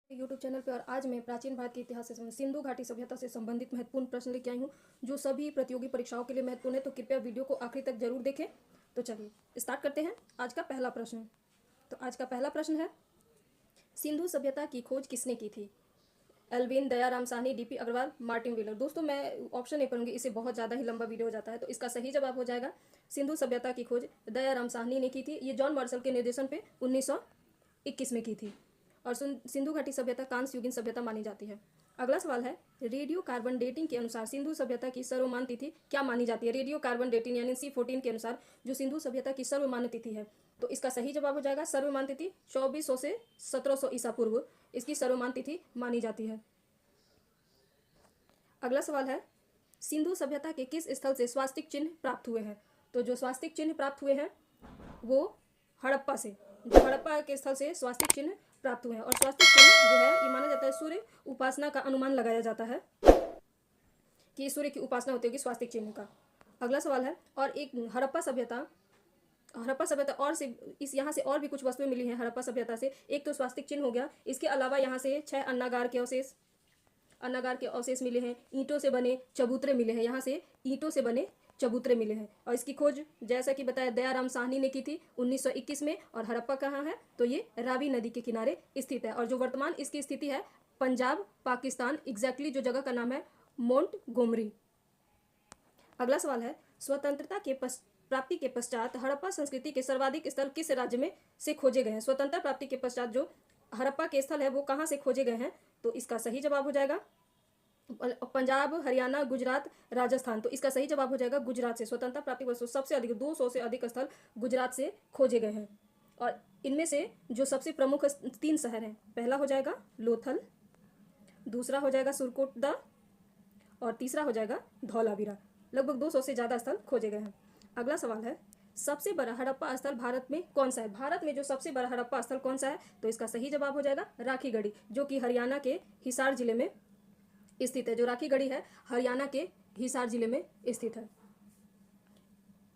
YouTube channel पे। और आज मैं प्राचीन भारत के इतिहास से सिंधु घाटी सभ्यता से संबंधित महत्वपूर्ण प्रश्न लेके आई हूँ जो सभी प्रतियोगी परीक्षाओं के लिए महत्वपूर्ण है। तो कृपया वीडियो को आखिरी तक जरूर देखें। तो चलिए स्टार्ट करते हैं आज का पहला प्रश्न। तो आज का पहला प्रश्न है, सिंधु सभ्यता की खोज किसने की थी? Alvin, Dayaram Sahni, DP Agrawal, Martin Wheeler. दोस्तों मैं ऑप्शन नहीं पढ़ूंगी, इससे बहुत ज़्यादा ही लंबा वीडियो हो जाता है। तो इसका सही जवाब हो जाएगा सिंधु सभ्यता की खोज दयाराम साहनी ने की थी। ये जॉन मार्शल के निर्देशन पे 1921 में की थी। और सिंधु घाटी सभ्यता कांस्य युगीन सभ्यता मानी जाती है। अगला सवाल है, रेडियो कार्बन डेटिंग के अनुसार सिंधु सभ्यता की सर्वमान्य तिथि क्या मानी जाती है? रेडियो कार्बन डेटिंग यानी C14 के अनुसार जो सिंधु सभ्यता की सर्वमान्य तिथि है, तो इसका सही जवाब हो जाएगा सर्वमान्य तिथि 2400 से 1700 ईसा पूर्व इसकी सर्वमान्य तिथि मानी जाती है। अगला सवाल है, सिंधु सभ्यता के किस स्थल से स्वास्तिक चिन्ह प्राप्त हुए हैं? तो जो स्वास्तिक चिन्ह प्राप्त हुए हैं वो हड़प्पा से, जो हड़प्पा के स्थल से स्वास्तिक चिन्ह प्राप्त हुए हैं। और स्वास्तिक चिन्ह जो है ये माना जाता है सूर्य उपासना का अनुमान लगाया जाता है कि सूर्य की उपासना होती होगी स्वास्तिक चिन्ह का। अगला सवाल है, और एक हड़प्पा सभ्यता और से इस यहाँ से और भी कुछ वस्तुएं मिली हैं हड़प्पा सभ्यता से। एक तो स्वास्तिक चिन्ह हो गया, इसके अलावा यहाँ से 6 अन्नागार के अवशेष मिले हैं। ईंटों से बने चबूतरे मिले हैं, यहाँ से ईंटों से बने चबूतरे मिले हैं। और इसकी खोज जैसा कि बताया दयाराम साहनी ने की थी 1921 में। और हड़प्पा कहाँ है? तो ये रावी नदी के किनारे स्थित है। और जो वर्तमान इसकी स्थिति है पंजाब, पाकिस्तान, एग्जैक्टली जो जगह का नाम है मोंटगोमरी। अगला सवाल है, स्वतंत्रता के प्राप्ति के पश्चात हड़प्पा संस्कृति के सर्वाधिक स्थल किस राज्य में से खोजे गए हैं? स्वतंत्रता प्राप्ति के पश्चात जो हड़प्पा के स्थल है वो कहाँ से खोजे गए हैं? तो इसका सही जवाब हो जाएगा पंजाब, हरियाणा, गुजरात, राजस्थान। तो इसका सही जवाब हो जाएगा गुजरात से। स्वतंत्रता प्राप्ति के सबसे अधिक 200 से अधिक स्थल गुजरात से खोजे गए हैं। और इनमें से जो सबसे प्रमुख 3 शहर हैं, पहला हो जाएगा लोथल, दूसरा हो जाएगा सुरकोटदा और तीसरा हो जाएगा धौलावीरा। लगभग 200 से ज़्यादा स्थल खोजे गए हैं। अगला सवाल है, सबसे बड़ा हड़प्पा स्थल भारत में कौन सा है? भारत में जो सबसे बड़ा हड़प्पा स्थल कौन सा है? तो इसका सही जवाब हो जाएगा राखीगढ़ी, जो कि हरियाणा के हिसार जिले में स्थित है। जो राखीगढ़ी है हरियाणा के हिसार जिले में स्थित है।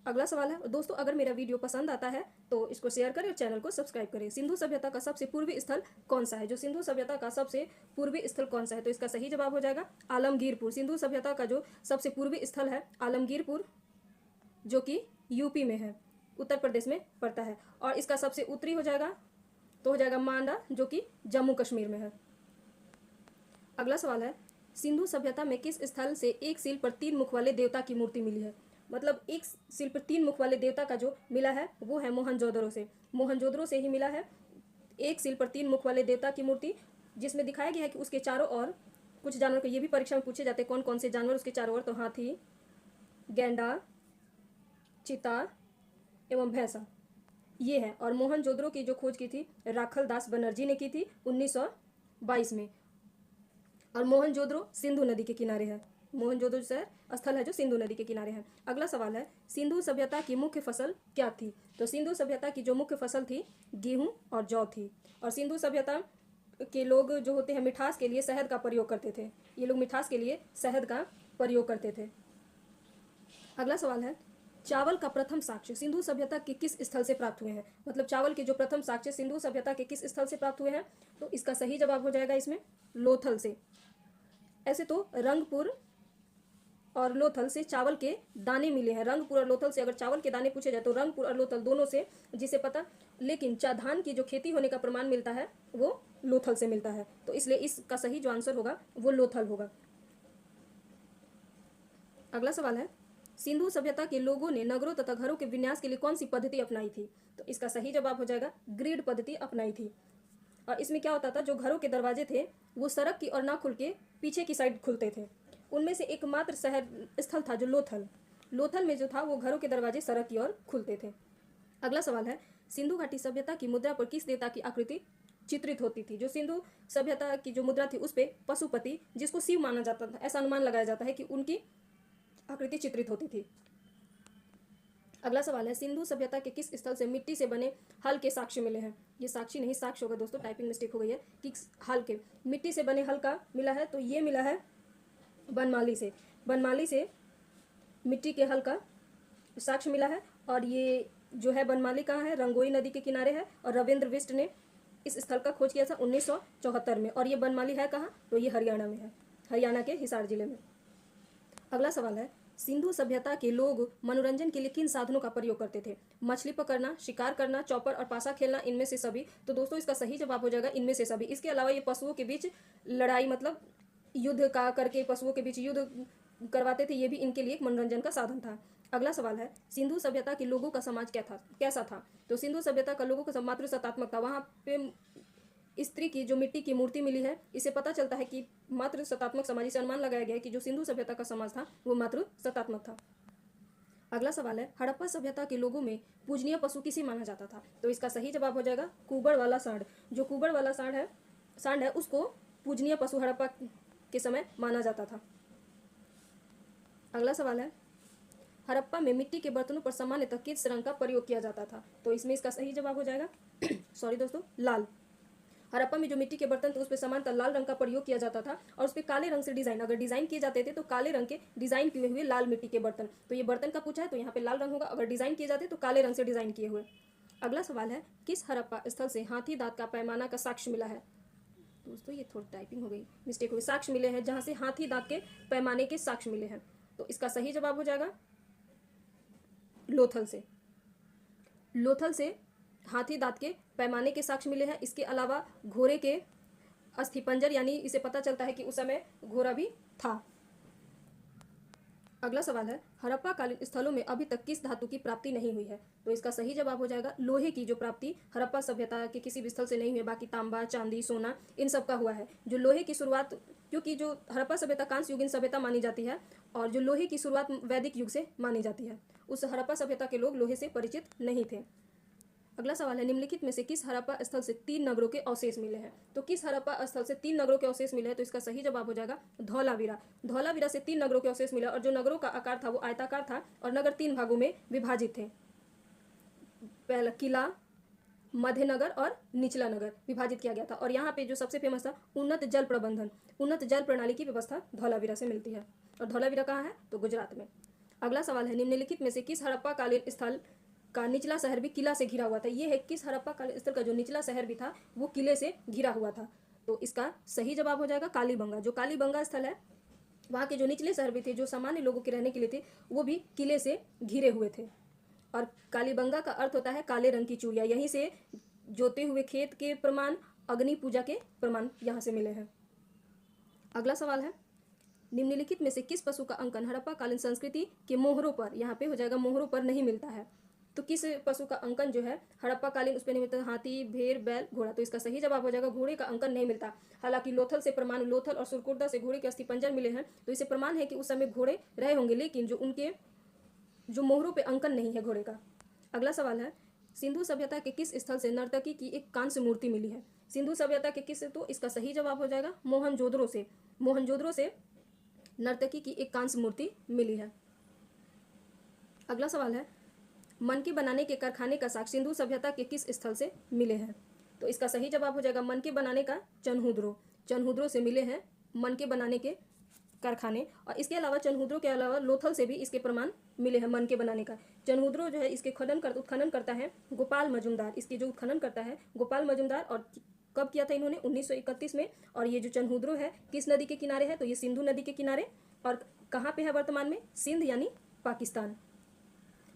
अगला सवाल है, दोस्तों अगर मेरा वीडियो पसंद आता है तो इसको शेयर करें और चैनल को सब्सक्राइब करें। सिंधु सभ्यता का सबसे पूर्वी स्थल कौन सा है? जो सिंधु सभ्यता का सबसे पूर्वी स्थल कौन सा है? तो इसका सही जवाब हो जाएगा आलमगीरपुर। सिंधु सभ्यता का जो सबसे पूर्वी स्थल है आलमगीरपुर, जो कि यूपी में है, उत्तर प्रदेश में पड़ता है। और इसका सबसे उत्तरी हो जाएगा तो हो जाएगा मांडा, जो कि जम्मू कश्मीर में है। अगला सवाल है, सिंधु सभ्यता में किस स्थल से एक सिल पर 3 मुख वाले देवता की मूर्ति मिली है? मतलब एक सिल पर 3 मुख वाले देवता का जो मिला है वो है मोहनजोदड़ो से। मोहनजोदड़ो से ही मिला है एक सिल पर 3 मुख वाले देवता की मूर्ति, जिसमें दिखाया गया है कि उसके चारों ओर कुछ जानवर, ये भी परीक्षा में पूछे जाते हैं कौन कौन से जानवर उसके चारों ओर। तो हाथी, गैंडा, चीता एवं भैंसा ये है। और मोहनजोदड़ो की जो खोज की थी राखल दास बनर्जी ने की थी 1922 में। और मोहनजोदड़ो सिंधु नदी के किनारे है। मोहनजोदड़ो शहर स्थल है जो सिंधु नदी के किनारे है। अगला सवाल है, सिंधु सभ्यता की मुख्य फसल क्या थी? तो सिंधु सभ्यता की जो मुख्य फसल थी गेहूं और जौ थी। और सिंधु सभ्यता के लोग जो होते हैं मिठास के लिए शहद का प्रयोग करते थे। ये लोग मिठास के लिए शहद का प्रयोग करते थे। अगला सवाल है, चावल का प्रथम साक्ष्य सिंधु सभ्यता के किस स्थल से प्राप्त हुए हैं? मतलब चावल के जो प्रथम साक्ष्य सिंधु सभ्यता के किस स्थल से प्राप्त हुए हैं? तो इसका सही जवाब हो जाएगा इसमें लोथल से। ऐसे तो रंगपुर और लोथल से चावल के दाने मिले हैं। रंगपुर और लोथल से अगर चावल के दाने पूछे जाए तो रंगपुर और लोथल दोनों से जिसे पता, लेकिन धान की जो खेती होने का प्रमाण मिलता है वो लोथल से मिलता है। तो इसलिए इसका सही जो आंसर होगा वो लोथल होगा। अगला सवाल है, सिंधु सभ्यता के लोगों ने नगरों तथा घरों के विन्यास के लिए कौन सी पद्धति अपनाई थी? तो इसका सही जवाब हो जाएगा ग्रिड पद्धति अपनाई थी। और इसमें क्या होता था, जो घरों के दरवाजे थे वो सड़क की ओर ना खुल के पीछे की साइड खुलते थे। उनमें से एकमात्र शहर स्थल था जो लोथल में जो था वो घरों के दरवाजे सड़क की ओर खुलते थे। अगला सवाल है, सिंधु घाटी सभ्यता की मुद्रा पर किस देवता की आकृति चित्रित होती थी? जो सिंधु सभ्यता की जो मुद्रा थी उस पर पशुपति, जिसको शिव माना जाता था, ऐसा अनुमान लगाया जाता है कि उनकी आकृति चित्रित होती थी। अगला सवाल है, सिंधु सभ्यता के किस स्थल से मिट्टी से बने हल के साक्ष्य मिले हैं? ये साक्षी नहीं साक्ष्य होगा दोस्तों, टाइपिंग मिस्टेक हो गई है। कि हल के मिट्टी से बने हल का मिला है, तो ये मिला है बनमाली से। बनमाली से मिट्टी के हल का साक्ष्य मिला है। और ये जो है बनमाली कहाँ है? रंगोई नदी के किनारे है। और रविंद्र बिष्ट ने इस स्थल का खोज किया था 1974 में, और ये बनमाली है कहाँ, तो ये हरियाणा में है, हरियाणा के हिसार जिले में। अगला सवाल है, सिंधु सभ्यता के लोग मनोरंजन के लिए किन साधनों का प्रयोग करते थे? मछली पकड़ना, शिकार करना, चौपर और पासा खेलना, इनमें से सभी। तो दोस्तों इसका सही जवाब हो जाएगा इनमें से सभी। इसके अलावा ये पशुओं के बीच लड़ाई, मतलब युद्ध का करके पशुओं के बीच युद्ध करवाते थे, ये भी इनके लिए एक मनोरंजन का साधन था। अगला सवाल है, सिंधु सभ्यता के लोगों का समाज क्या था, कैसा था? तो सिंधु सभ्यता का लोगों का मातृ सत्तात्मक था। वहाँ पे स्त्री की जो मिट्टी की मूर्ति मिली है, इससे पता चलता है कि मातृ सत्तात्मक समाज, इसे अनुमान लगाया गया है कि जो सिंधु सभ्यता का समाज था वो मातृ सत्तात्मक था। अगला सवाल है, हड़प्पा सभ्यता के लोगों में पूजनीय पशु किसे माना जाता था? तो इसका सही जवाब हो जाएगा कुबड़ वाला सांड। जो कुबड़ वाला सांड है उसको पूजनीय पशु हड़प्पा के समय माना जाता था। अगला सवाल है, हड़प्पा में मिट्टी के बर्तनों पर सामान्यतः किस रंग का प्रयोग किया जाता था? तो इसमें इसका सही जवाब हो जाएगा सॉरी दोस्तों, लाल। हड़प्पा में जो मिट्टी के बर्तन थे उस पर सामान्यतः लाल रंग का प्रयोग किया जाता था, और उस पर काले रंग से डिजाइन, अगर डिजाइन किए जाते थे तो काले रंग के डिजाइन किए हुए लाल मिट्टी के बर्तन। तो ये बर्तन का पूछा है तो यहाँ पे लाल रंग होगा, अगर डिजाइन किए जाते तो काले रंग से डिजाइन किए हुए। अगला सवाल है, किस हड़प्पा स्थल से हाथी दांत का पैमाना का साक्ष्य मिला है? दोस्तों ये थोड़ी टाइपिंग हो गई, मिस्टेक हो गई। साक्ष्य मिले हैं जहां से हाथी दांत के पैमाने के साक्ष्य मिले हैं, तो इसका सही जवाब हो जाएगा लोथल से। लोथल से हाथी दांत के पैमाने के साक्ष्य मिले हैं। इसके अलावा घोड़े के अस्थिपंजर, यानी इसे पता चलता है कि उस समय घोड़ा भी था। अगला सवाल है, हड़प्पा कालीन स्थलों में अभी तक किस धातु की प्राप्ति नहीं हुई है? तो इसका सही जवाब हो जाएगा लोहे की जो प्राप्ति हड़प्पा सभ्यता के किसी भी स्थल से नहीं हुई है, बाकी तांबा, चांदी, सोना, इन सब का हुआ है। जो लोहे की शुरुआत, क्योंकि जो हड़प्पा सभ्यता कांस्य युगीन सभ्यता मानी जाती है, और जो लोहे की शुरुआत वैदिक युग से मानी जाती है, उस हड़प्पा सभ्यता के लोग लोहे से परिचित नहीं थे। अगला सवाल है, निम्नलिखित में से किस हड़प्पा स्थल से 3 नगरों के अवशेष मिले हैं? तो किस हड़प्पा स्थल से 3 नगरों के अवशेष मिले हैं? तो इसका सही जवाब हो जाएगा धौलावीरा। धौलावीरा से 3 नगरों के अवशेष मिले, और जो नगरों का आकार था वो आयताकार था, और नगर 3 भागों में विभाजित थे। पहला किला, मध्य नगर और निचला नगर विभाजित किया गया था। और यहाँ पे जो सबसे फेमस था, उन्नत जल प्रबंधन, उन्नत जल प्रणाली की व्यवस्था धौलावीरा से मिलती है। और धौलावीरा कहाँ है? तो गुजरात में। अगला सवाल है, निम्नलिखित में से किस हड़प्पा कालीन स्थल का निचला शहर भी किला से घिरा हुआ था? ये है किस हड़प्पा कालीन स्थल का जो निचला शहर भी था वो किले से घिरा हुआ था? तो इसका सही जवाब हो जाएगा कालीबंगा। जो कालीबंगा स्थल है, वहाँ के जो निचले शहर भी थे जो सामान्य लोगों के रहने के लिए थे, वो भी किले से घिरे हुए थे। और कालीबंगा का अर्थ होता है काले रंग की चूड़ियाँ। यहीं से जोते हुए खेत के प्रमाण, अग्नि पूजा के प्रमाण यहाँ से मिले हैं। अगला सवाल है, निम्नलिखित में से किस पशु का अंकन हड़प्पा कालीन संस्कृति के मोहरों पर, यहाँ पे हो जाएगा मोहरों पर, नहीं मिलता है? तो किस पशु का अंकन जो है हड़प्पा कालीन उस पर नहीं मिलता? हाथी, भेड़, बैल, घोड़ा। तो इसका सही जवाब हो जाएगा घोड़े का अंकन नहीं मिलता। हालांकि लोथल से प्रमाण, लोथल और सुरकुर्दा से घोड़े के अस्थिपंजर मिले हैं, तो इसे प्रमाण है कि उस समय घोड़े रहे होंगे, लेकिन जो उनके जो मोहरों पे अंकन नहीं है घोड़े का। अगला सवाल है, सिंधु सभ्यता के किस स्थल से नर्तकी की एक कांस्य मूर्ति मिली है? सिंधु सभ्यता के किस? तो इसका सही जवाब हो जाएगा मोहनजोदड़ो से। मोहनजोदड़ो से नर्तकी की एक कांस्य मूर्ति मिली है। अगला सवाल है, मनके बनाने के कारखाने का साक्ष्य सिंधु सभ्यता के किस स्थल से मिले हैं? तो इसका सही जवाब हो जाएगा मनके बनाने का चनहुद्रो। चनहुद्रो से मिले हैं मनके बनाने के कारखाने। और इसके अलावा चनहुद्रो के अलावा लोथल से भी इसके प्रमाण मिले हैं मनके बनाने का। चनहुद्रो जो है इसके उत्खनन करता है गोपाल मजुमदार। इसके जो उत्खनन करता है गोपाल मजुमदार, और कब किया था इन्होंने? 1931 में। और ये जो चनहुद्रो है किस नदी के किनारे है? तो ये सिंधु नदी के किनारे। और कहाँ पे है वर्तमान में? सिंध यानी पाकिस्तान।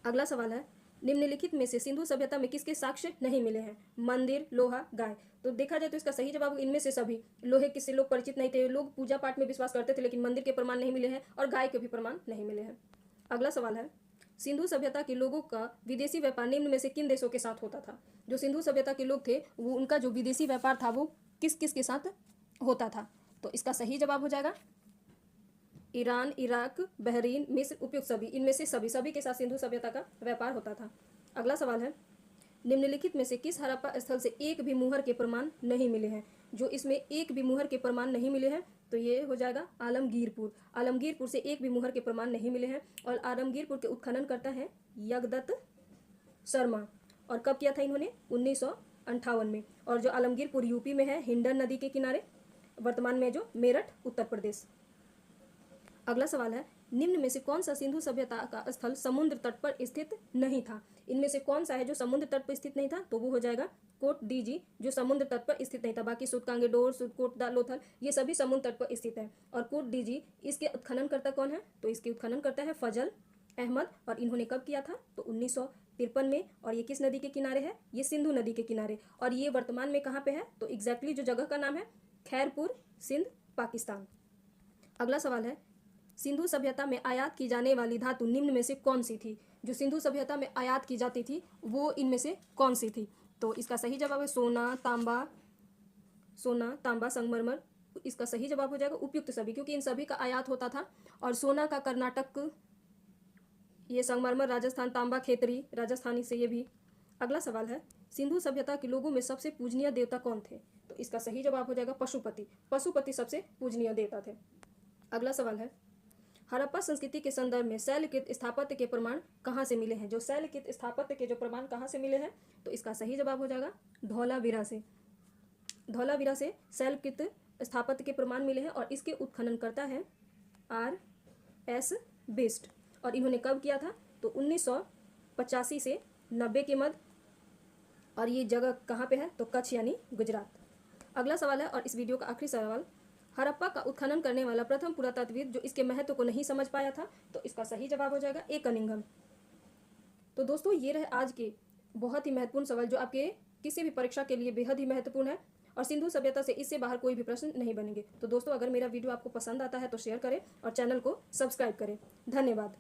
अगला सवाल है, निम्नलिखित में से सिंधु सभ्यता में किसके साक्ष्य नहीं मिले हैं? मंदिर, लोहा, गाय। तो देखा जाए तो इसका सही जवाब इनमें से सभी। लोहे किससे लोग परिचित नहीं थे, लोग पूजा पाठ में विश्वास करते थे, लेकिन मंदिर के प्रमाण नहीं मिले हैं, और गाय के भी प्रमाण नहीं मिले हैं। अगला सवाल है, सिंधु सभ्यता के लोगों का विदेशी व्यापार निम्न में से किन देशों के साथ होता था? जो सिंधु सभ्यता के लोग थे वो, उनका जो विदेशी व्यापार था वो किस किस के साथ होता था? तो इसका सही जवाब हो जाएगा ईरान, इराक, बहरीन, मिस्र, उपयुक्त सभी। इनमें से सभी के साथ सिंधु सभ्यता का व्यापार होता था। अगला सवाल है, निम्नलिखित में से किस हड़प्पा स्थल से एक भी मुहर के प्रमाण नहीं मिले हैं? जो इसमें एक भी मुहर के प्रमाण नहीं मिले हैं तो ये हो जाएगा आलमगीरपुर। आलमगीरपुर से एक भी मुहर के प्रमाण नहीं मिले हैं। और आलमगीरपुर के उत्खनन करता है यगदत्त शर्मा। और कब किया था इन्होंने? 1958 में। और जो आलमगीरपुर यूपी में है, हिंडन नदी के किनारे, वर्तमान में जो मेरठ, उत्तर प्रदेश। अगला सवाल है, निम्न में से कौन सा सिंधु सभ्यता का स्थल समुद्र तट पर स्थित नहीं था? इनमें से कौन सा है जो समुद्र तट पर स्थित नहीं था? तो वो हो जाएगा सुरकोट डीजी जो समुद्र तट पर स्थित नहीं था। बाकी सुतकांगेडोर, सुरकोट, लोथल ये सभी समुद्र तट पर स्थित है। और कोट डीजी इसके उत्खननकर्ता कौन है? तो इसके उत्खननकर्ता है फजल अहमद। और इन्होंने कब किया था? तो 1953 में। और ये किस नदी के किनारे है? ये सिंधु नदी के किनारे। और ये वर्तमान में कहाँ पे है? तो एग्जैक्टली जो जगह का नाम है खैरपुर, सिंध, पाकिस्तान। अगला सवाल है, सिंधु सभ्यता में आयात की जाने वाली धातु निम्न में से कौन सी थी? जो सिंधु सभ्यता में आयात की जाती थी वो इनमें से कौन सी थी? तो इसका सही जवाब है सोना, तांबा, संगमरमर। इसका सही जवाब हो जाएगा उपयुक्त सभी, क्योंकि इन सभी का आयात होता था। और सोना का कर्नाटक, ये संगमरमर राजस्थान, तांबा खेतरी राजस्थानी से ये भी। अगला सवाल है, सिंधु सभ्यता के लोगों में सबसे पूजनीय देवता कौन थे? तो इसका सही जवाब हो जाएगा पशुपति। पशुपति सबसे पूजनीय देवता थे। अगला सवाल है, हड़प्पा संस्कृति के संदर्भ में शैलकृत स्थापत्य के प्रमाण कहाँ से मिले हैं? जो शैलकृत स्थापत्य के जो प्रमाण कहाँ से मिले हैं? तो इसका सही जवाब हो जाएगा धौलावीरा से। धौलावीरा से शैलकृत स्थापत्य के प्रमाण मिले हैं। और इसके उत्खननकर्ता है R.S. बिस्ट। और इन्होंने कब किया था? तो 1985 से 90 के मध्य। और ये जगह कहाँ पे है? तो कच्छ यानी गुजरात। अगला सवाल है, और इस वीडियो का आखिरी सवाल, हड़प्पा का उत्खनन करने वाला प्रथम पुरातत्वविद जो इसके महत्व को नहीं समझ पाया था? तो इसका सही जवाब हो जाएगा ए कनिंघम। तो दोस्तों ये रहे आज के बहुत ही महत्वपूर्ण सवाल जो आपके किसी भी परीक्षा के लिए बेहद ही महत्वपूर्ण है। और सिंधु सभ्यता से इससे बाहर कोई भी प्रश्न नहीं बनेंगे। तो दोस्तों अगर मेरा वीडियो आपको पसंद आता है तो शेयर करें और चैनल को सब्सक्राइब करें। धन्यवाद।